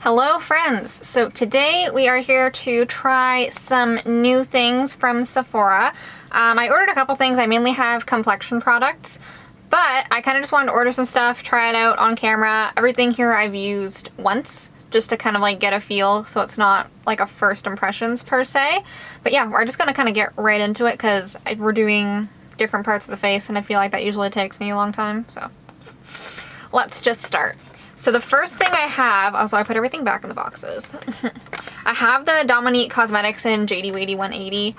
Hello friends! So today we are here to try some new things from Sephora. I ordered a couple things. I mainly have complexion products, but I kind of just wanted to order some stuff, try it out on camera. Everything here I've used once just to kind of like get a feel, so it's not like a first impressions per se. But yeah, we're just gonna kind of get right into it because we're doing different parts of the face and I feel like that usually takes me a long time, so let's just start. So the first thing I have, oh, so I put everything back in the boxes. I have the Dominique Cosmetics in JD Wady 180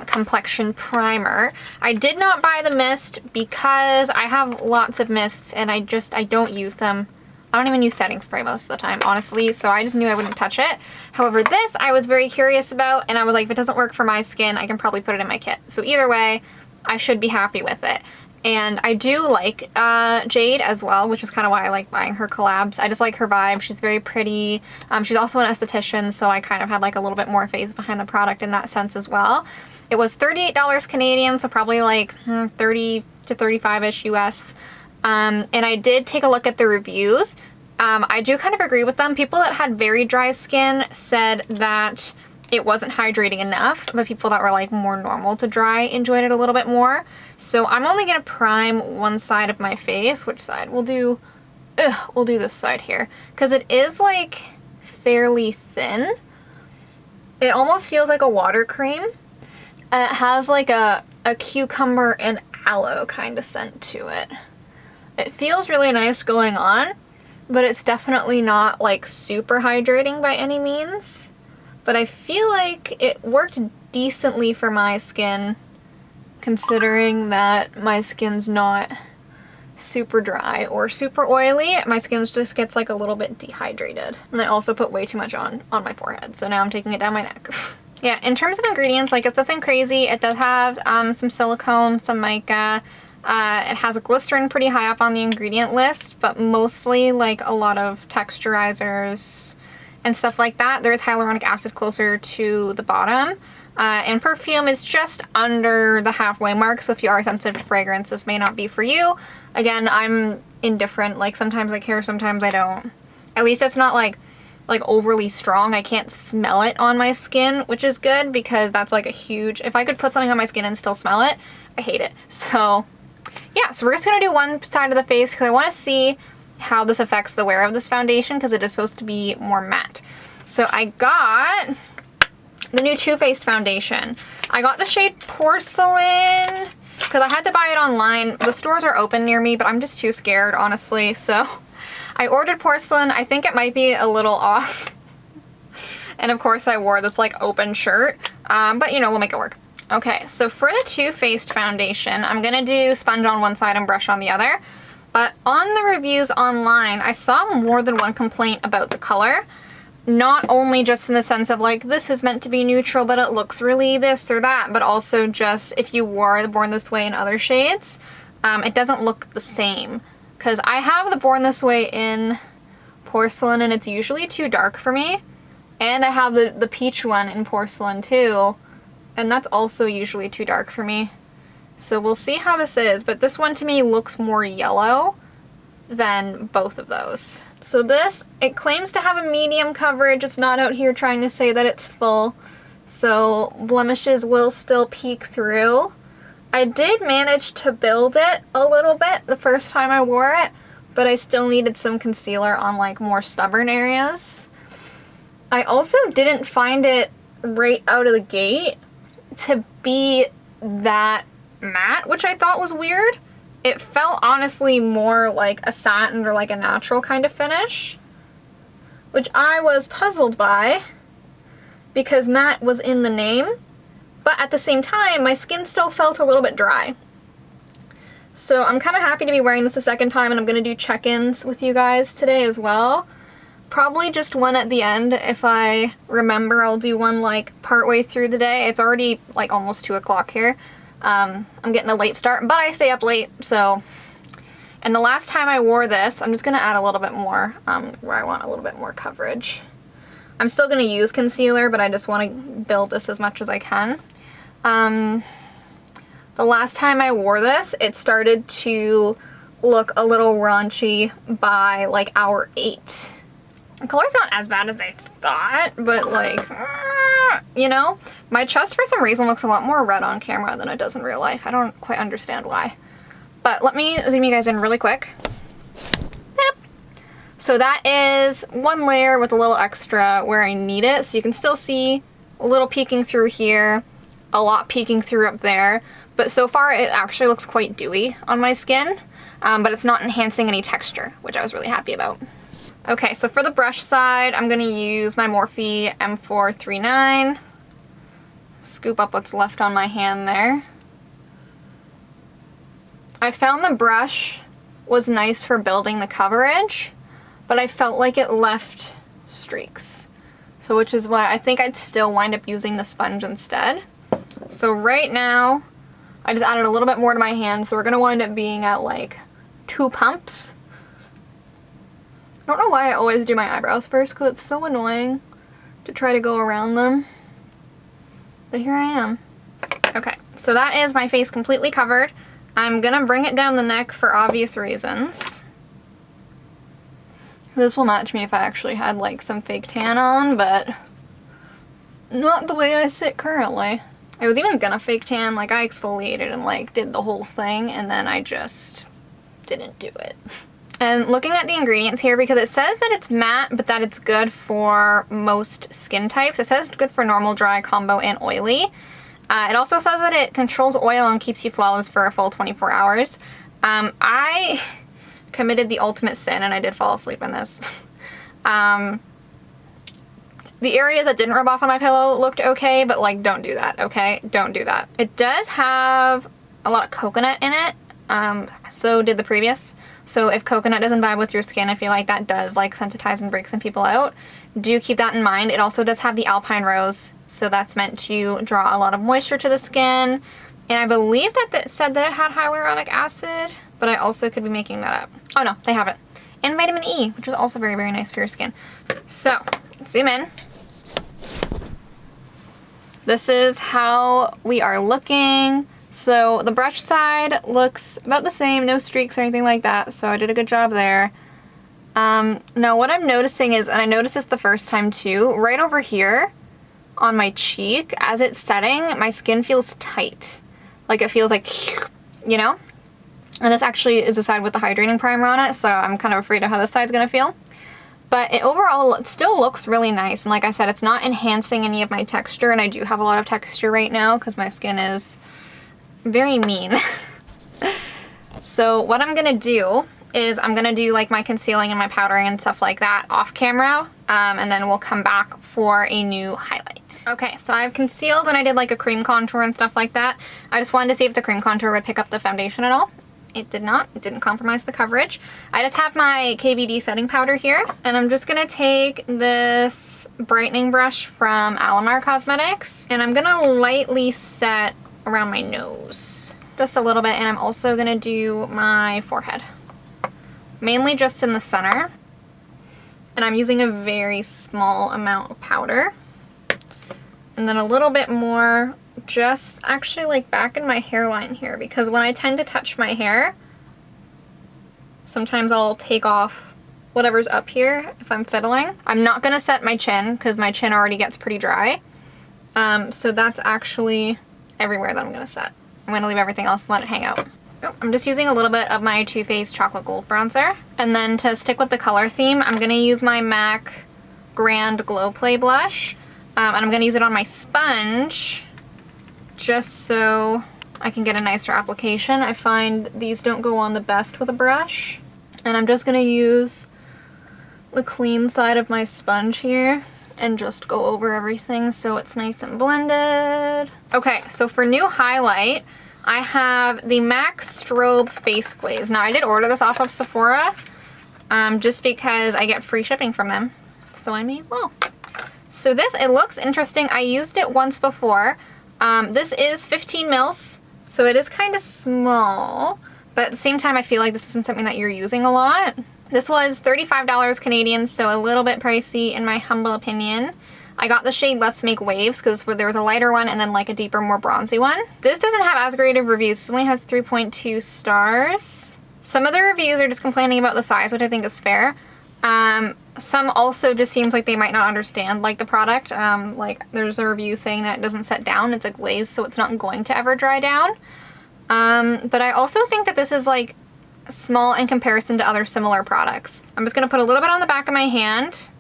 complexion primer. I did not buy the mist because I have lots of mists and I don't use them. I don't even use setting spray most of the time, honestly, so I just knew I wouldn't touch it. However, this I was very curious about and I was like, if it doesn't work for my skin, I can probably put it in my kit. So either way, I should be happy with it. And I do like Jade as well, which is kind of why I like buying her collabs. I just like her vibe. She's very pretty. She's also an esthetician, so I kind of had like a little bit more faith behind the product in that sense as well. It was $38 Canadian, so probably like 30 to 35-ish US. And I did take a look at the reviews. I do kind of agree with them. People that had very dry skin said that it wasn't hydrating enough, but people that were like more normal to dry enjoyed it a little bit more. So I'm only gonna prime one side of my face. Which side? We'll do this side here, because it is like fairly thin. It almost feels like a water cream. And it has like a cucumber and aloe kind of scent to it. It feels really nice going on, but it's definitely not like super hydrating by any means. But I feel like it worked decently for my skin, considering that my skin's not super dry or super oily. My skin just gets like a little bit dehydrated. And I also put way too much on my forehead, so now I'm taking it down my neck. Yeah, in terms of ingredients, like it's nothing crazy. It does have some silicone, some mica. It has a glycerin pretty high up on the ingredient list, but mostly like a lot of texturizers and stuff like that. There is hyaluronic acid closer to the bottom. And perfume is just under the halfway mark, so if you are sensitive to fragrance, this may not be for you. Again, I'm indifferent. Like sometimes I care, sometimes I don't. At least it's not like overly strong. I can't smell it on my skin, which is good because that's like a huge, if I could put something on my skin and still smell it, I hate it. So yeah, so we're just gonna do one side of the face because I want to see how this affects the wear of this foundation because it is supposed to be more matte. So I got the new Too Faced foundation. I got the shade Porcelain because I had to buy it online. The stores are open near me, but I'm just too scared, honestly. So I ordered Porcelain. I think it might be a little off. And of course I wore this like open shirt, but you know, we'll make it work. Okay, so for the Too Faced foundation, I'm gonna do sponge on one side and brush on the other. But on the reviews online, I saw more than one complaint about the color. Not only just in the sense of like, this is meant to be neutral, but it looks really this or that, but also just if you wore the Born This Way in other shades, it doesn't look the same. Because I have the Born This Way in Porcelain and it's usually too dark for me. And I have the peach one in Porcelain too, and that's also usually too dark for me. So we'll see how this is, but this one to me looks more yellow than both of those. So this, it claims to have a medium coverage. It's not out here trying to say that it's full. So blemishes will still peek through. I did manage to build it a little bit the first time I wore it, but I still needed some concealer on like more stubborn areas. I also didn't find it right out of the gate to be that matte, which I thought was weird. It felt honestly more like a satin or like a natural kind of finish, which I was puzzled by because matte was in the name, but at the same time my skin still felt a little bit dry. So I'm kind of happy to be wearing this a second time, and I'm going to do check-ins with you guys today as well. Probably just one at the end. If I remember, I'll do one like partway through the day. It's already like almost 2 o'clock here. I'm getting a late start, but I stay up late, so. And the last time I wore this, I'm just going to add a little bit more where I want a little bit more coverage. I'm still going to use concealer, but I just want to build this as much as I can. The last time I wore this, it started to look a little raunchy by like hour 8. The color's not as bad as I thought, but like, you know? My chest for some reason looks a lot more red on camera than it does in real life. I don't quite understand why. But let me zoom you guys in really quick. Yep. So that is one layer with a little extra where I need it. So you can still see a little peeking through here, a lot peeking through up there. But so far it actually looks quite dewy on my skin, but it's not enhancing any texture, which I was really happy about. Okay, so for the brush side, I'm gonna use my Morphe M439. Scoop up what's left on my hand there. I found the brush was nice for building the coverage, but I felt like it left streaks. So which is why I think I'd still wind up using the sponge instead. So right now, I just added a little bit more to my hand, so we're gonna wind up being at like 2 pumps. I don't know why I always do my eyebrows first, because it's so annoying to try to go around them. But here I am. Okay, so that is my face completely covered. I'm gonna bring it down the neck for obvious reasons. This will match me if I actually had like some fake tan on, but not the way I sit currently. I was even gonna fake tan, like I exfoliated and like did the whole thing, and then I just didn't do it. And looking at the ingredients here, because it says that it's matte, but that it's good for most skin types. It says it's good for normal, dry, combo, and oily. It also says that it controls oil and keeps you flawless for a full 24 hours. I committed the ultimate sin, and I did fall asleep in this. The areas that didn't rub off on my pillow looked okay, but like, don't do that, okay? Don't do that. It does have a lot of coconut in it. So did the previous. So if coconut doesn't vibe with your skin, I feel like that does like sensitize and break some people out. Do keep that in mind. It also does have the alpine rose, so that's meant to draw a lot of moisture to the skin. And I believe that it said that it had hyaluronic acid, but I also could be making that up. Oh no, they have it. And vitamin E, which is also very, very nice for your skin. So, zoom in. This is how we are looking. So the brush side looks about the same, no streaks or anything like that, so I did a good job there. Now what I'm noticing is, and I noticed this the first time too, right over here on my cheek, as it's setting, my skin feels tight. Like it feels like, you know? And this actually is the side with the hydrating primer on it, so I'm kind of afraid of how this side's gonna feel. But overall, it still looks really nice, and like I said, it's not enhancing any of my texture, and I do have a lot of texture right now because my skin is very mean. So what I'm gonna do is I'm gonna do like my concealing and my powdering and stuff like that off camera, and then we'll come back for a new highlight. Okay, so I've concealed and I did like a cream contour and stuff like that. I just wanted to see if the cream contour would pick up the foundation at all. It did not. It didn't compromise the coverage. I just have my KVD setting powder here, and I'm just gonna take this brightening brush from Alamar Cosmetics, and I'm gonna lightly set around my nose. Just a little bit, and I'm also gonna do my forehead. Mainly just in the center. And I'm using a very small amount of powder. And then a little bit more just actually like back in my hairline here, because when I tend to touch my hair, sometimes I'll take off whatever's up here if I'm fiddling. I'm not gonna set my chin because my chin already gets pretty dry. So that's actually everywhere that I'm gonna set. I'm gonna leave everything else and let it hang out. Oh, I'm just using a little bit of my Too Faced Chocolate Gold Bronzer. And then to stick with the color theme, I'm gonna use my MAC Grand Glow Play Blush. And I'm gonna use it on my sponge just so I can get a nicer application. I find these don't go on the best with a brush. And I'm just gonna use the clean side of my sponge here and just go over everything so it's nice and blended. Okay, so for new highlight, I have the MAC Strobe Face Glaze. Now I did order this off of Sephora just because I get free shipping from them, so I may well. So this, it looks interesting. I used it once before. This is 15 mils, so it is kind of small, but at the same time I feel like this isn't something that you're using a lot. This was $35 Canadian, so a little bit pricey in my humble opinion. I got the shade Let's Make Waves because there was a lighter one and then like a deeper, more bronzy one. This doesn't have as great of reviews. It only has 3.2 stars. Some of the reviews are just complaining about the size, which I think is fair. Some also just seems like they might not understand like the product. Like there's a review saying that it doesn't set down, it's a glaze, so it's not going to ever dry down. But I also think that this is like small in comparison to other similar products. I'm just gonna put a little bit on the back of my hand.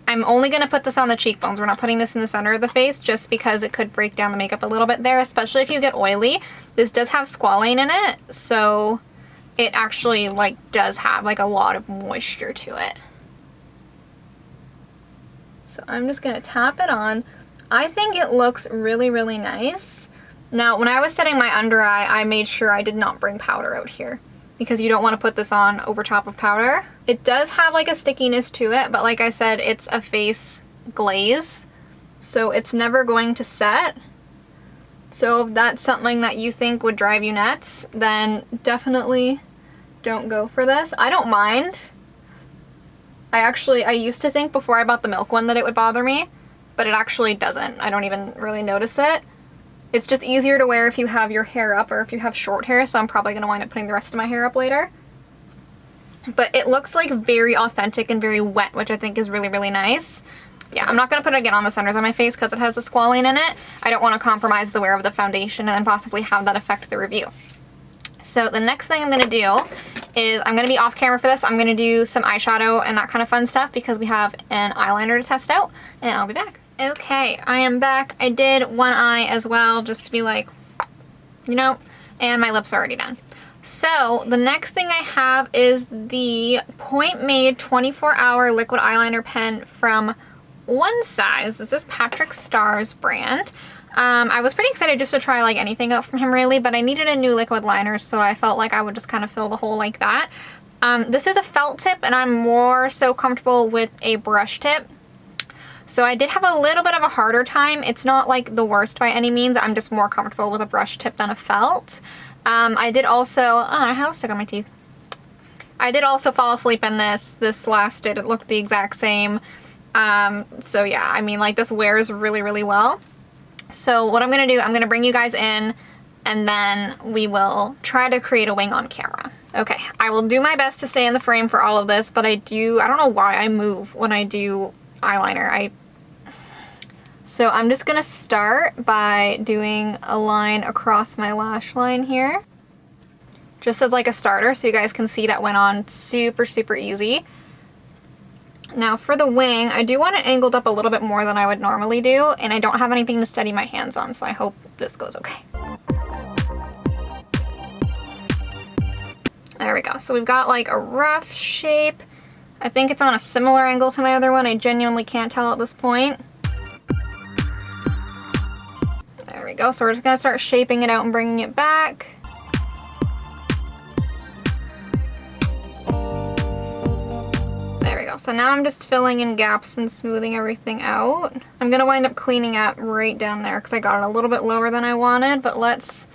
I'm only gonna put this on the cheekbones. We're not putting this in the center of the face just because it could break down the makeup a little bit there, especially if you get oily. This does have squalane in it, so it actually like does have like a lot of moisture to it. So I'm just gonna tap it on. I think it looks really, really nice. Now, when I was setting my under eye, I made sure I did not bring powder out here because you don't want to put this on over top of powder. It does have like a stickiness to it, but like I said, it's a face glaze, so it's never going to set. So if that's something that you think would drive you nuts, then definitely don't go for this. I don't mind. I used to think before I bought the milk one that it would bother me, but it actually doesn't. I don't even really notice it. It's just easier to wear if you have your hair up or if you have short hair, so I'm probably going to wind up putting the rest of my hair up later. But it looks like very authentic and very wet, which I think is really, really nice. Yeah, I'm not going to put it again on the centers of my face because it has a squalane in it. I don't want to compromise the wear of the foundation and then possibly have that affect the review. So the next thing I'm going to do is I'm going to be off camera for this. I'm going to do some eyeshadow and that kind of fun stuff because we have an eyeliner to test out, and I'll be back. Okay, I am back. I did one eye as well just to be like, you know, and my lips are already done. So the next thing I have is the Point Made 24-Hour Liquid Eyeliner Pen from One Size. This is Patrick Starr's brand. I was pretty excited just to try like anything out from him really, but I needed a new liquid liner, so I felt like I would just kind of fill the hole like that. This is a felt tip, and I'm more so comfortable with a brush tip. So I did have a little bit of a harder time. It's not like the worst by any means. I'm just more comfortable with a brush tip than a felt. I did also, I have a stick on my teeth. I did also fall asleep in this. This lasted, it looked the exact same. So yeah, I mean like this wears really, really well. So what I'm gonna do, I'm gonna bring you guys in and then we will try to create a wing on camera. Okay, I will do my best to stay in the frame for all of this, but I don't know why I move when I do eyeliner. So I'm just gonna start by doing a line across my lash line here, just as like a starter so you guys can see that went on super, super easy. Now for the wing, I do want it angled up a little bit more than I would normally do, and I don't have anything to steady my hands on, so I hope this goes okay. There we go. So we've got like a rough shape. I think it's on a similar angle to my other one. I genuinely can't tell at this point. There we go. So we're just gonna start shaping it out and bringing it back. There we go. So now I'm just filling in gaps and smoothing everything out. I'm gonna wind up cleaning up right down there because I got it a little bit lower than I wanted, but let's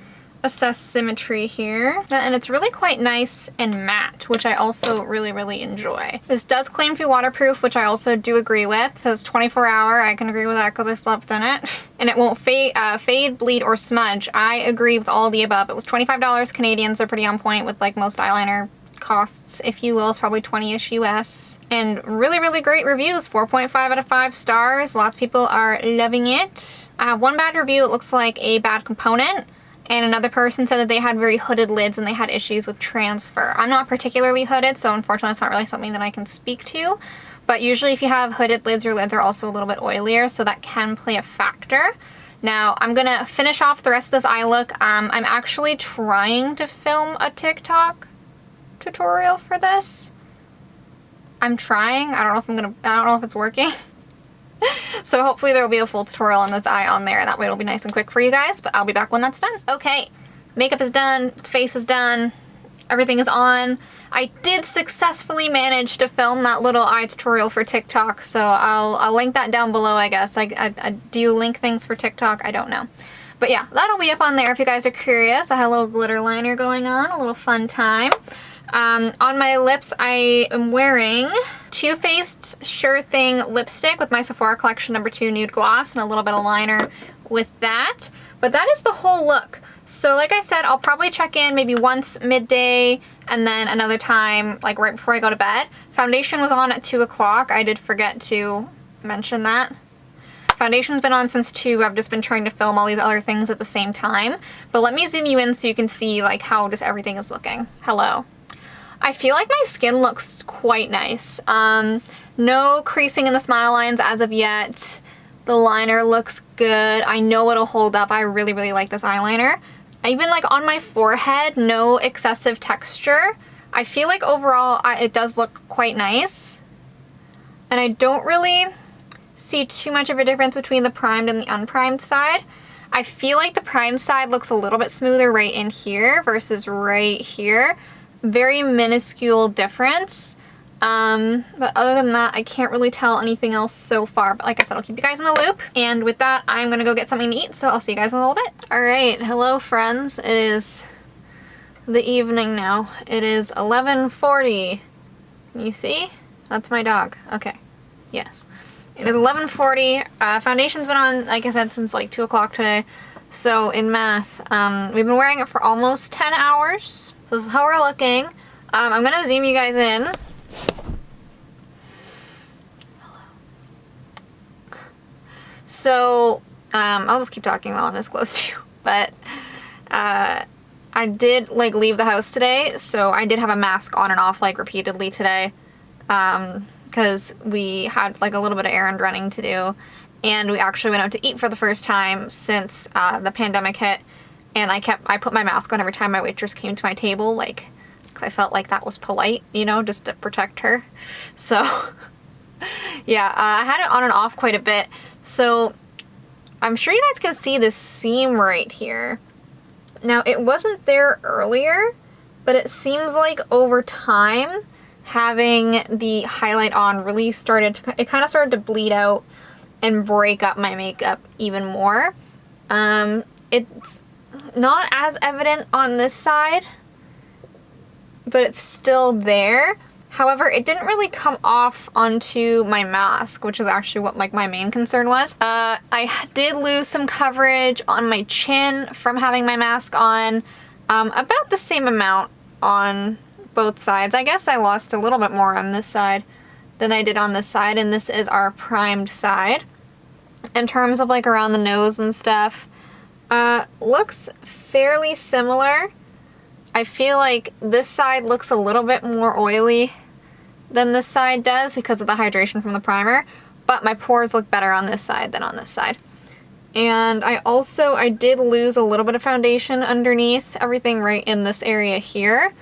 assess symmetry here. And it's really quite nice and matte, which I also really, really enjoy. This does claim to be waterproof, which I also do agree with. It says 24-hour, I can agree with that because I slept in it. And it won't fade, bleed, or smudge. I agree with all the above. It was $25 Canadian, so pretty on point with like most eyeliner costs, if you will. It's probably 20-ish US. And really, really great reviews. 4.5 out of 5 stars. Lots of people are loving it. I have one bad review. It looks like a bad component. And another person said that they had very hooded lids and they had issues with transfer. I'm not particularly hooded, so unfortunately it's not really something that I can speak to. But usually if you have hooded lids, your lids are also a little bit oilier, so that can play a factor. Now, I'm gonna finish off the rest of this eye look. I'm actually trying to film a TikTok tutorial for this. I'm trying. I don't know if it's working. So hopefully there will be a full tutorial on this eye on there. That way it'll be nice and quick for you guys, but I'll be back when that's done. Okay, makeup is done, face is done, everything is on. I did successfully manage to film that little eye tutorial for TikTok, so I'll link that down below, I guess. I do you link things for TikTok? I don't know. But yeah, that'll be up on there if you guys are curious. I had a little glitter liner going on, a little fun time. On my lips, I am wearing Too Faced's Sure Thing lipstick with my Sephora collection #2 nude gloss and a little bit of liner with that. But that is the whole look. So like I said, I'll probably check in maybe once midday and then another time like right before I go to bed. Foundation was on at 2 o'clock. I did forget to mention that. Foundation's been on since 2. I've just been trying to film all these other things at the same time. But let me zoom you in so you can see like how just everything is looking. Hello. I feel like my skin looks quite nice. No creasing in the smile lines as of yet. The liner looks good. I know it'll hold up. I really, really like this eyeliner. Even like on my forehead, no excessive texture. I feel like overall it does look quite nice. And I don't really see too much of a difference between the primed and the unprimed side. I feel like the primed side looks a little bit smoother right in here versus right here. Very minuscule difference. But other than that, I can't really tell anything else so far. But like I said, I'll keep you guys in the loop. And with that, I'm gonna go get something to eat, so I'll see you guys in a little bit. All right, hello friends. It is the evening now. It is 11:40. Can you see? That's my dog. Okay, yes. It is 11:40. Foundation's been on, like I said, since like 2 o'clock today. So in math, we've been wearing it for almost 10 hours. So this is how we're looking. I'm gonna zoom you guys in. So, I'll just keep talking while I'm this close to you. But, I did, like, leave the house today, so I did have a mask on and off, like, repeatedly today. Because we had, like, a little bit of errand running to do. And we actually went out to eat for the first time since, the pandemic hit. And I put my mask on every time my waitress came to my table, like, 'cause I felt like that was polite, you know, just to protect her. So, yeah, I had it on and off quite a bit. So, I'm sure you guys can see this seam right here. Now, it wasn't there earlier, but it seems like over time, having the highlight on really it kind of started to bleed out and break up my makeup even more. It's not as evident on this side, but it's still there. However, it didn't really come off onto my mask, which is actually what like my main concern was. I did lose some coverage on my chin from having my mask on, about the same amount on both sides. I guess I lost a little bit more on this side than I did on this side, and this is our primed side. In terms of like around the nose and stuff, looks fairly similar. I feel like this side looks a little bit more oily than this side does because of the hydration from the primer, but my pores look better on this side than on this side. And I did lose a little bit of foundation underneath everything right in this area here.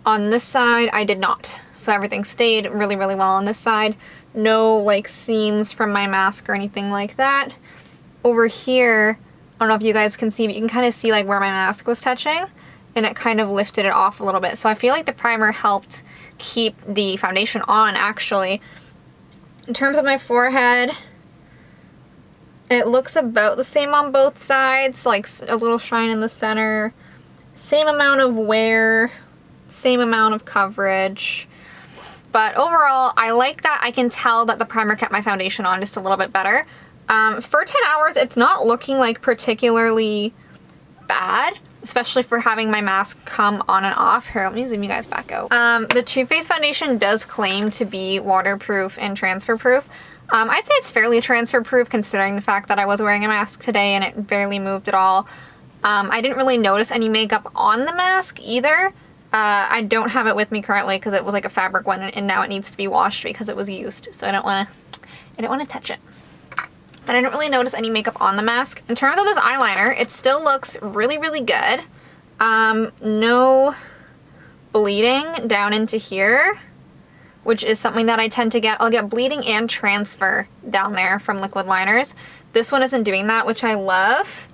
On this side, I did not. So everything stayed really, really well on this side. No like seams from my mask or anything like that. Over here, I don't know if you guys can see, but you can kind of see like where my mask was touching, and it kind of lifted it off a little bit. So I feel like the primer helped keep the foundation on, actually. In terms of my forehead, it looks about the same on both sides, like a little shine in the center, same amount of wear, same amount of coverage. But overall, I like that I can tell that the primer kept my foundation on just a little bit better. For 10 hours, it's not looking like particularly bad, especially for having my mask come on and off. Here, let me zoom you guys back out. The Too Faced foundation does claim to be waterproof and transfer proof. I'd say it's fairly transfer proof considering the fact that I was wearing a mask today and it barely moved at all. I didn't really notice any makeup on the mask either. I don't have it with me currently because it was like a fabric one, and now it needs to be washed because it was used, so I don't want to touch it. But I don't really notice any makeup on the mask. In terms of this eyeliner, it still looks really, really good. No bleeding down into here, which is something that I tend to get. I'll get bleeding and transfer down there from liquid liners. This one isn't doing that, which I love.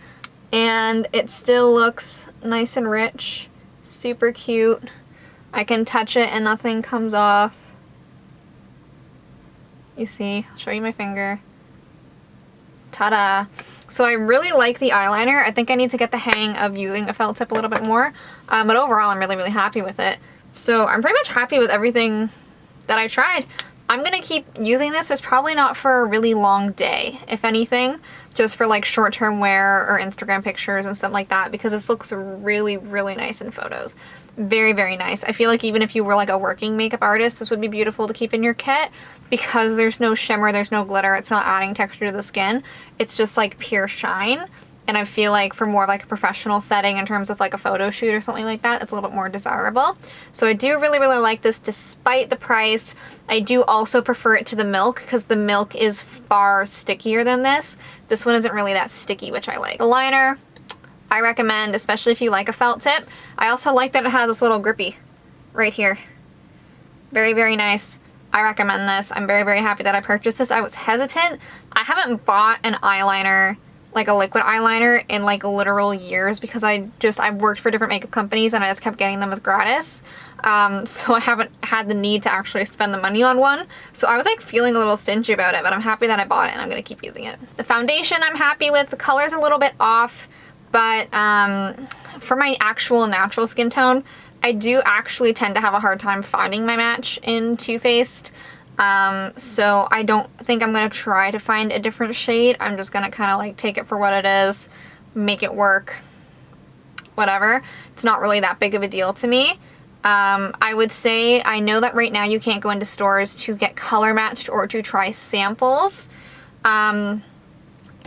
And it still looks nice and rich, super cute. I can touch it and nothing comes off. You see, I'll show you my finger. Ta-da! So I really like the eyeliner. I think I need to get the hang of using a felt tip a little bit more. But overall, I'm really, really happy with it. So I'm pretty much happy with everything that I tried. I'm gonna keep using this. It's probably not for a really long day, if anything, just for like short-term wear or Instagram pictures and stuff like that, because this looks really, really nice in photos. Very, very nice. I feel like even if you were like a working makeup artist, this would be beautiful to keep in your kit because there's no shimmer, there's no glitter, it's not adding texture to the skin. It's just like pure shine. And I feel like for more of like a professional setting in terms of like a photo shoot or something like that, it's a little bit more desirable. So I do really, really like this despite the price. I do also prefer it to the Milk because the Milk is far stickier than this. This one isn't really that sticky, which I like. The liner, I recommend, especially if you like a felt tip. I also like that it has this little grippy right here. Very, very nice. I recommend this. I'm very, very happy that I purchased this. I was hesitant. I haven't bought an eyeliner, like a liquid eyeliner, in like literal years because I've worked for different makeup companies and I just kept getting them as gratis. So I haven't had the need to actually spend the money on one. So I was like feeling a little stingy about it, but I'm happy that I bought it and I'm gonna keep using it. The foundation I'm happy with. The color's a little bit off, but for my actual natural skin tone, I do actually tend to have a hard time finding my match in Too Faced. So I don't think I'm gonna try to find a different shade. I'm just gonna kind of like take it for what it is, make it work, whatever. It's not really that big of a deal to me. I would say, I know that right now you can't go into stores to get color matched or to try samples, but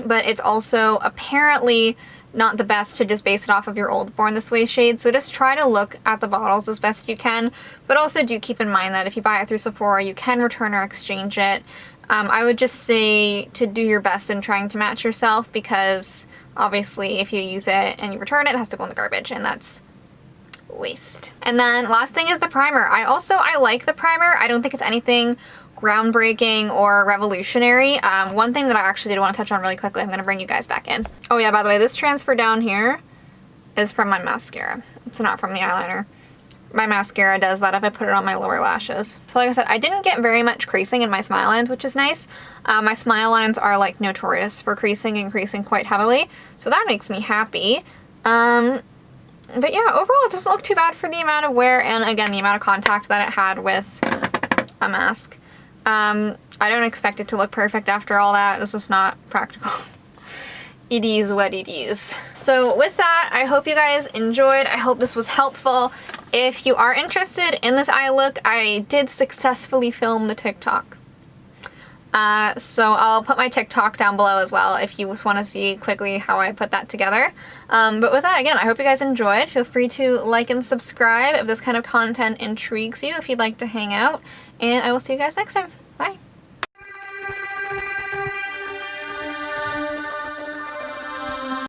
it's also apparently not the best to just base it off of your old Born This Way shade. So just try to look at the bottles as best you can, but also do keep in mind that if you buy it through Sephora, you can return or exchange it. I would just say to do your best in trying to match yourself, because obviously if you use it and you return it, it has to go in the garbage, and that's waste. And then last thing is the primer. I like the primer. I don't think it's anything groundbreaking or revolutionary. One thing that I actually did want to touch on really quickly, I'm going to bring you guys back in. Oh yeah, by the way, this transfer down here is from my mascara. It's not from the eyeliner. My mascara does that if I put it on my lower lashes. So like I said, I didn't get very much creasing in my smile lines, which is nice. My smile lines are like notorious for creasing and creasing quite heavily, so that makes me happy. But yeah, overall it doesn't look too bad for the amount of wear and again the amount of contact that it had with a mask. I don't expect it to look perfect after all that. It's just not practical. It is what it is. So with that, I hope you guys enjoyed. I hope this was helpful. If you are interested in this eye look, I did successfully film the TikTok. So I'll put my TikTok down below as well if you just want to see quickly how I put that together. But with that, again, I hope you guys enjoyed. Feel free to like and subscribe if this kind of content intrigues you, if you'd like to hang out. And I will see you guys next time.